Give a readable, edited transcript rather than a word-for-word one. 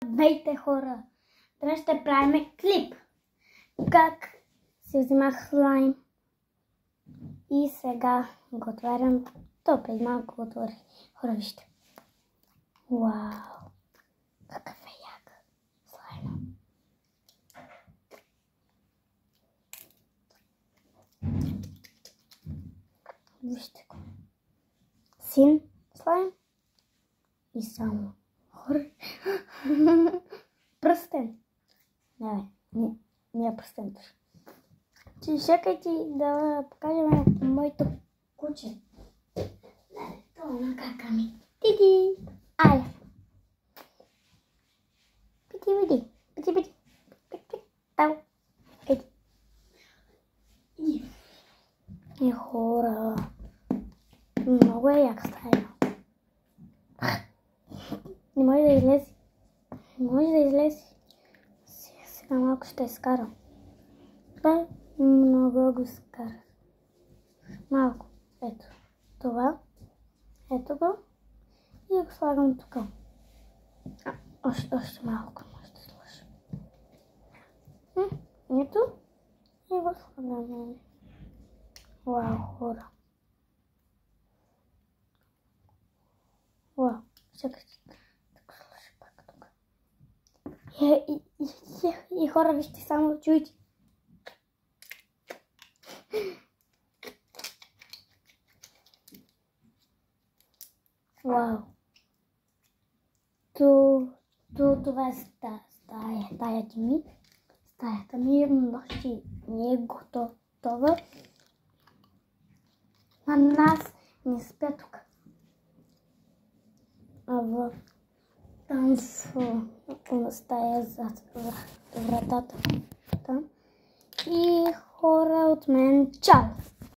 Здравейте, хора! Днес ще правим клип как си взимах слайм и сега го отварям. То преди малко го отворих. Хора, вижте. Вау! Какъв е як слайм! Вижте го. Син слайм и само хора. Пръстен. Не е пръстен. Чакайте да покажем моето куче. Това на кака ми. Тиди! Аля! Пити-види! Пити-пити! Пити-пити! Тау! Еди! И хора! Много е як стая. Не може да излезе. Не може да излезе. Сега малко ще изкарам. Много го скара. Малко. Ето. Това. Ето го. И го слагам тук. Още малко може да сложа. Ето. И го слагам. Вау, хора. Вау. Чакайте. И хора, вижте, само чуйте. Вау. Това е стаята ми. Стаята ми нощи не е готова. На нас не спя тук. Там в стая зад вратата. Там. И хора от мен, чао!